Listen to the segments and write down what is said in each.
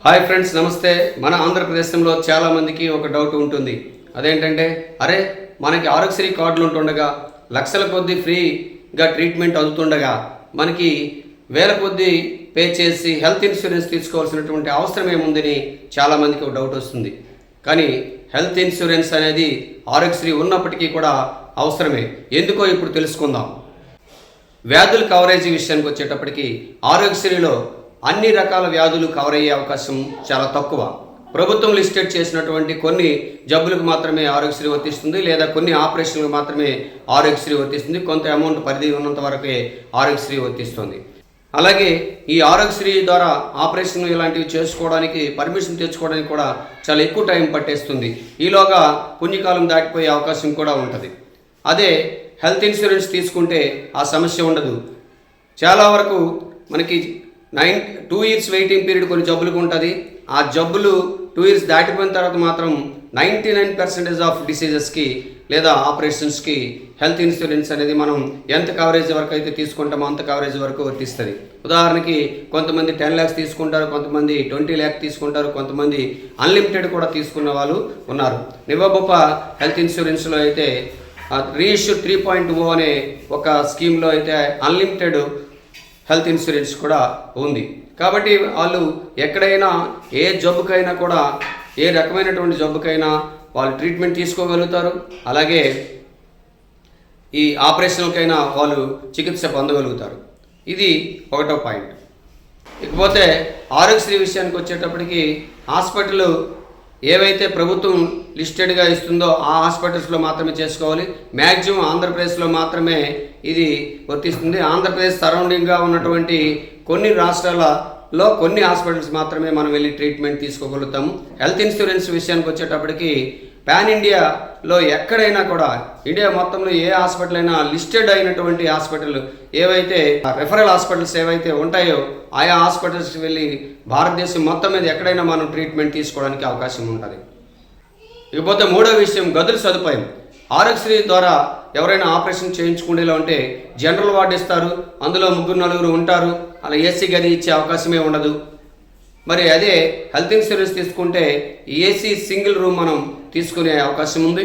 Hi friends, నమస్తే. మన ఆంధ్రప్రదేశ్లో చాలా మందికి ఒక డౌట్ ఉంటుంది. అదేంటంటే, అరే మనకి ఆరోగ్యశ్రీ కార్డులు ఉంటుండగా, లక్షల కొద్దీ ఫ్రీగా ట్రీట్మెంట్ అందుతుండగా, మనకి వేల కొద్దీ పే చేసి హెల్త్ ఇన్సూరెన్స్ తీసుకోవాల్సినటువంటి అవసరం ఏముందని చాలామందికి ఒక డౌట్ వస్తుంది. కానీ హెల్త్ ఇన్సూరెన్స్ అనేది ఆరోగ్యశ్రీ ఉన్నప్పటికీ కూడా అవసరమే. ఎందుకో ఇప్పుడు తెలుసుకుందాం. వ్యాధుల కవరేజీ విషయానికి వచ్చేటప్పటికి ఆరోగ్యశ్రీలో అన్ని రకాల వ్యాధులు కవర్ అయ్యే అవకాశం చాలా తక్కువ. ప్రభుత్వం లిస్టెడ్ చేసినటువంటి కొన్ని జబ్బులకు మాత్రమే ఆరోగ్యశ్రీ వర్తిస్తుంది, లేదా కొన్ని ఆపరేషన్లకు మాత్రమే ఆరోగ్యశ్రీ వర్తిస్తుంది. కొంత అమౌంట్ పరిధి ఉన్నంత వరకే ఆరోగ్యశ్రీ వర్తిస్తుంది. అలాగే ఈ ఆరోగ్యశ్రీ ద్వారా ఆపరేషన్ ఇలాంటివి చేసుకోవడానికి పర్మిషన్ తెచ్చుకోవడానికి కూడా చాలా ఎక్కువ టైం పట్టేస్తుంది. ఈలోగా పుణ్యకాలం దాటిపోయే అవకాశం కూడా ఉంటుంది. అదే హెల్త్ ఇన్సూరెన్స్ తీసుకుంటే ఆ సమస్య ఉండదు. చాలా వరకు మనకి 2 years వెయిటింగ్ పీరియడ్ కొన్ని జబ్బులకు ఉంటుంది. ఆ జబ్బులు 2 years దాటిపోయిన తర్వాత మాత్రం 99% ఆఫ్ డిసీజెస్కి లేదా ఆపరేషన్స్కి హెల్త్ ఇన్సూరెన్స్ అనేది మనం ఎంత కవరేజ్ వరకు అయితే తీసుకుంటామో అంత కవరేజ్ వరకు వర్తిస్తుంది. ఉదాహరణకి కొంతమంది 10 lakhs తీసుకుంటారు, కొంతమంది 20 lakhs తీసుకుంటారు, కొంతమంది అన్లిమిటెడ్ కూడా తీసుకున్న వాళ్ళు ఉన్నారు. నివబొప్ప హెల్త్ ఇన్సూరెన్స్లో అయితే రీఇష్యూ 3.0 అనే ఒక స్కీమ్లో అయితే అన్లిమిటెడ్ హెల్త్ ఇన్సూరెన్స్ కూడా ఉంది. కాబట్టి వాళ్ళు ఎక్కడైనా ఏ జబ్బుకైనా కూడా, ఏ రకమైనటువంటి జబ్బుకైనా వాళ్ళు ట్రీట్మెంట్ తీసుకోగలుగుతారు. అలాగే ఈ ఆపరేషన్కైనా వాళ్ళు చికిత్స పొందగలుగుతారు. ఇది ఒకటో పాయింట్. ఇకపోతే ఆరోగ్యశ్రీ విషయానికి వచ్చేటప్పటికి హాస్పిటల్ ఏవైతే ప్రభుత్వం లిస్టెడ్గా ఇస్తుందో ఆ హాస్పిటల్స్లో మాత్రమే చేసుకోవాలి. మ్యాక్సిమం ఆంధ్రప్రదేశ్లో మాత్రమే ఇది వర్తిస్తుంది. ఆంధ్రప్రదేశ్ సరౌండింగ్గా ఉన్నటువంటి కొన్ని రాష్ట్రాలలో కొన్ని హాస్పిటల్స్ మాత్రమే మనం వెళ్ళి ట్రీట్మెంట్ తీసుకోగలుగుతాము. హెల్త్ ఇన్సూరెన్స్ విషయానికి వచ్చేటప్పటికి పాన్ ఇండియాలో ఎక్కడైనా కూడా, ఇండియా మొత్తంలో ఏ హాస్పిటల్ అయినా లిస్టెడ్ అయినటువంటి హాస్పిటల్ ఏవైతే రెఫరల్ హాస్పిటల్స్ ఏవైతే ఉంటాయో ఆయా హాస్పిటల్స్కి వెళ్ళి భారతదేశం మొత్తం మీద ఎక్కడైనా మనం ట్రీట్మెంట్ తీసుకోవడానికి అవకాశం ఉంటుంది. ఇకపోతే మూడో విషయం, గదుల సదుపాయం. ఆరోగ్యశ్రీ ద్వారా ఎవరైనా ఆపరేషన్ చేయించుకునేలా ఉంటే జనరల్ వార్డు ఇస్తారు, అందులో 3-4 ఉంటారు. అలా ఏసీ గది ఇచ్చే అవకాశమే ఉండదు. మరి అదే హెల్త్ ఇన్సూరెన్స్ తీసుకుంటే ఏసీ సింగిల్ రూమ్ మనం తీసుకునే అవకాశం ఉంది.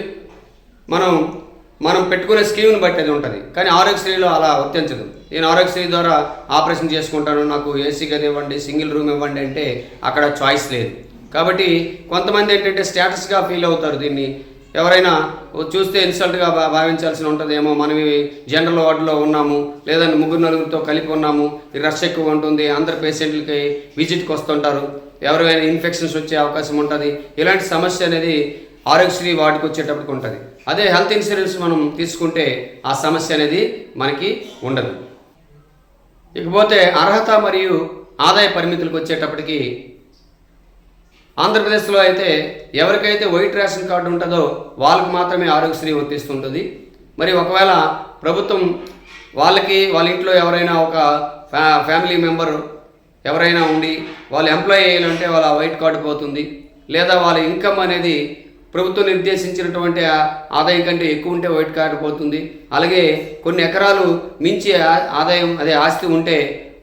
మనం పెట్టుకునే స్కీమ్ని బట్టి అది ఉంటుంది. కానీ ఆరోగ్యశ్రీలో అలా వర్తించదు. నేను ఆరోగ్యశ్రీ ద్వారా ఆపరేషన్ చేసుకుంటాను, నాకు ఏసీ గది ఇవ్వండి, సింగిల్ రూమ్ ఇవ్వండి అంటే అక్కడ చాయిస్ లేదు. కాబట్టి కొంతమంది ఏంటంటే స్టేటస్గా ఫీల్ అవుతారు. దీన్ని ఎవరైనా చూస్తే ఇన్సల్ట్గా భావించాల్సి ఉంటుందేమో, మనం జనరల్ వార్డులో ఉన్నాము, లేదా 3-4తో కలిపి ఉన్నాము, ఈ రష్ ఎక్కువ ఉంటుంది, అందరు పేషెంట్లకి విజిట్కి వస్తుంటారు, ఎవరైనా ఇన్ఫెక్షన్స్ వచ్చే అవకాశం ఉంటుంది. ఇలాంటి సమస్య అనేది ఆరోగ్యశ్రీ వార్డుకి వచ్చేటప్పటికి ఉంటుంది. అదే హెల్త్ ఇన్సూరెన్స్ మనం తీసుకుంటే ఆ సమస్య అనేది మనకి ఉండదు. ఇకపోతే అర్హత మరియు ఆదాయ పరిమితులకు వచ్చేటప్పటికి ఆంధ్రప్రదేశ్లో అయితే ఎవరికైతే వైట్ రేషన్ కార్డు ఉంటుందో వాళ్ళకి మాత్రమే ఆరోగ్యశ్రీ వర్తిస్తుంటుంది. మరి ఒకవేళ ప్రభుత్వం వాళ్ళ ఇంట్లో ఎవరైనా ఒక ఫ్యామిలీ మెంబర్ ఎవరైనా ఉండి వాళ్ళు ఎంప్లాయీ అయ్యాలంటే వాళ్ళ వైట్ కార్డు పోతుంది. లేదా వాళ్ళ ఇన్కమ్ అనేది ప్రభుత్వం నిర్దేశించినటువంటి ఆదాయం కంటే ఎక్కువ ఉంటే వైట్ కార్డు పోతుంది. అలాగే కొన్ని ఎకరాలు మించి ఆదాయం అదే ఆస్తి ఉంటే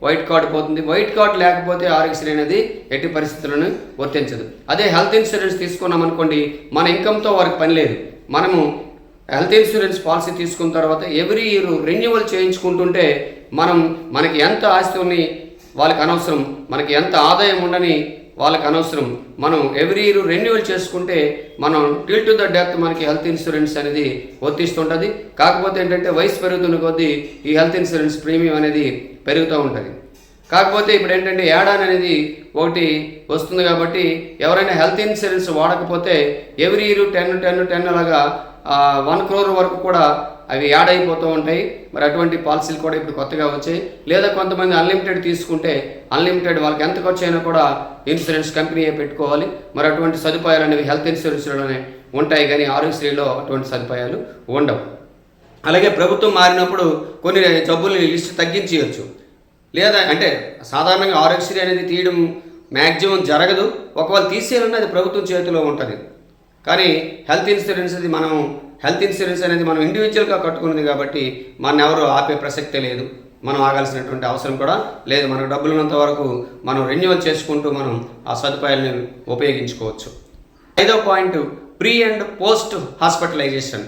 వైట్ కార్డు పోతుంది. వైట్ కార్డు లేకపోతే ఆరోగ్యశ్రీ అనేది ఎట్టి పరిస్థితులను వర్తించదు. అదే హెల్త్ ఇన్సూరెన్స్ తీసుకున్నాం అనుకోండి, మన ఇన్కమ్తో వారికి పని లేదు. మనము హెల్త్ ఇన్సూరెన్స్ పాలసీ తీసుకున్న తర్వాత ఎవ్రీ ఇయర్ రెన్యువల్ చేయించుకుంటుంటే మనకి ఎంత ఆస్తి ఉంది వాళ్ళకి అనవసరం, మనకి ఎంత ఆదాయం ఉండని వాళ్ళకి అనవసరం. మనం ఎవ్రీ ఇయర్ రెన్యువల్ చేసుకుంటే మనం టిల్ టు ద డెత్ మనకి హెల్త్ ఇన్సూరెన్స్ అనేది వర్తిస్తుంటుంది. కాకపోతే ఏంటంటే వయసు పెరుగుతున్న కొద్దీ ఈ హెల్త్ ఇన్సూరెన్స్ ప్రీమియం అనేది పెరుగుతూ ఉంటుంది. కాకపోతే ఇప్పుడు ఏంటంటే యాడాన్ అనేది ఒకటి వస్తుంది. కాబట్టి ఎవరైనా హెల్త్ ఇన్సూరెన్స్ వాడకపోతే ఎవ్రీ ఇయర్ 10 అలాగా 1 crore వరకు కూడా అవి యాడ్ అయిపోతూ ఉంటాయి. మరి అటువంటి పాలసీలు కూడా ఇప్పుడు కొత్తగా వచ్చాయి. లేదా కొంతమంది అన్లిమిటెడ్ తీసుకుంటే అన్లిమిటెడ్ వాళ్ళకి ఎంత ఖర్చు అయినా కూడా ఇన్సూరెన్స్ కంపెనీయే పెట్టుకోవాలి. మరి అటువంటి సదుపాయాలు అనేవి హెల్త్ ఇన్సూరెన్స్లోనే ఉంటాయి, కానీ ఆరోగ్యశ్రీలో అటువంటి సదుపాయాలు ఉండవు. అలాగే ప్రభుత్వం మారినప్పుడు కొన్ని జబ్బుల్ని లిస్ట్ తగ్గించవచ్చు. లేదా అంటే సాధారణంగా ఆరోగ్యశ్రీ అనేది తీయడం మ్యాక్సిమం జరగదు. ఒకవేళ తీసేయాలన్నా అది ప్రభుత్వం చేతిలో ఉంటుంది. కానీ హెల్త్ ఇన్సూరెన్స్ అనేది మనం ఇండివిజువల్గా కట్టుకున్నది కాబట్టి మన ఎవరు ఆపే ప్రసక్తే లేదు. మనం ఆగాల్సినటువంటి అవసరం కూడా లేదు. మనకు డబ్బులు ఉన్నంత వరకు మనం రెన్యువల్ చేసుకుంటూ మనం ఆ సదుపాయాలను ఉపయోగించుకోవచ్చు. 5వ point, pre and post hospitalization.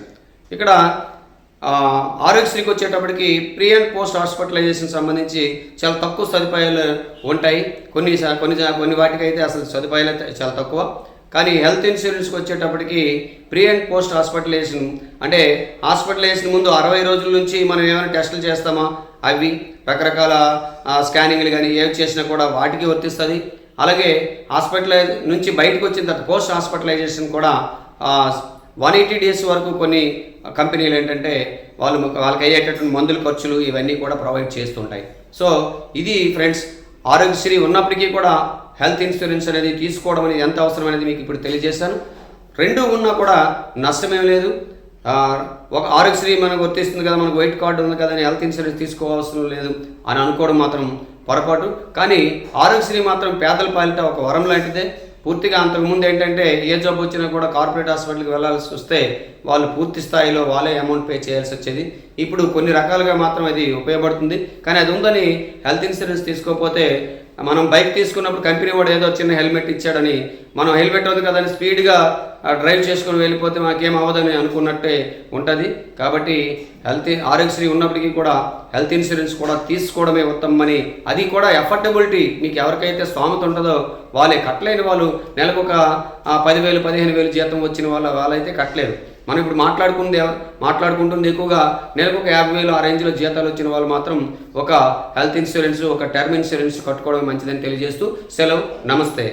ఇక్కడ ఆరోగ్యశ్రీకి వచ్చేటప్పటికి ప్రీ అండ్ పోస్ట్ హాస్పిటలైజేషన్ సంబంధించి చాలా తక్కువ సదుపాయాలు ఉంటాయి. కొన్ని వాటికైతే అసలు సదుపాయాలు చాలా తక్కువ. కానీ హెల్త్ ఇన్సూరెన్స్కి వచ్చేటప్పటికి ప్రీ అండ్ పోస్ట్ హాస్పిటలైజేషన్ అంటే హాస్పిటలైజేషన్ ముందు 60 రోజుల నుంచి మనం ఏమైనా టెస్టులు చేస్తామా అవి రకరకాల స్కానింగ్లు కానీ ఏవి చేసినా కూడా వాటికి వర్తిస్తుంది. అలాగే హాస్పిటలైజ్ నుంచి బయటకు వచ్చిన తర్వాత పోస్ట్ హాస్పిటలైజేషన్ కూడా 180 డేస్ వరకు కొన్ని కంపెనీలు ఏంటంటే వాళ్ళకి అయ్యేటటువంటి మందుల ఖర్చులు ఇవన్నీ కూడా ప్రొవైడ్ చేస్తుంటాయి. సో ఇది ఫ్రెండ్స్, ఆరోగ్యశ్రీ ఉన్నప్పటికీ కూడా హెల్త్ ఇన్సూరెన్స్ అనేది తీసుకోవడం అనేది ఎంత అవసరం అనేది మీకు ఇప్పుడు తెలియజేశాను. రెండు ఉన్నా కూడా నష్టమేం లేదు. ఒక ఆరోగ్యశ్రీ మనకు వర్తిస్తుంది కదా, మనకు వైట్ కార్డు ఉంది కదా అని హెల్త్ ఇన్సూరెన్స్ తీసుకోవాల్సిన లేదు అని అనుకోవడం మాత్రం పొరపాటు. కానీ ఆరోగ్యశ్రీ మాత్రం పేదల పాలిట ఒక వరం లాంటిదే. పూర్తిగా అంతకుముందు ఏంటంటే ఏ జబ్బు వచ్చినా కూడా కార్పొరేట్ హాస్పిటల్కి వెళ్ళాల్సి వస్తే వాళ్ళు పూర్తి స్థాయిలో వాళ్ళే అమౌంట్ పే చేయాల్సి వచ్చేది. ఇప్పుడు కొన్ని రకాలుగా మాత్రం అది ఉపయోగపడుతుంది. కానీ అది ఉందని హెల్త్ ఇన్సూరెన్స్ తీసుకోకపోతే మనం బైక్ తీసుకున్నప్పుడు కంపెనీ వాడు ఏదో చిన్న హెల్మెట్ ఇచ్చాడని మనం హెల్మెట్ ఉంది కదని స్పీడ్గా డ్రైవ్ చేసుకొని వెళ్ళిపోతే మాకేం అవ్వదని అనుకున్నట్టే ఉంటుంది. కాబట్టి ఆరోగ్యశ్రీ ఉన్నప్పటికీ కూడా హెల్త్ ఇన్సూరెన్స్ కూడా తీసుకోవడమే ఉత్తమమని, అది కూడా ఎఫర్డబిలిటీ మీకు ఎవరికైతే స్తోమత ఉంటుందో వాళ్ళే, కట్టలేని వాళ్ళు నెలకు ఒక 10,000 15,000 జీతం వచ్చిన వాళ్ళైతే కట్టలేరు. మనం ఇప్పుడు మాట్లాడుకుంటుంది ఎక్కువగా నెలకు ఒక 50,000 ఆ రేంజ్లో జీతాలు వచ్చిన వాళ్ళు మాత్రం ఒక హెల్త్ ఇన్సూరెన్స్, ఒక టర్మ్ ఇన్సూరెన్స్ కట్టుకోవడం మంచిదని తెలియజేస్తూ సెలవు. నమస్తే.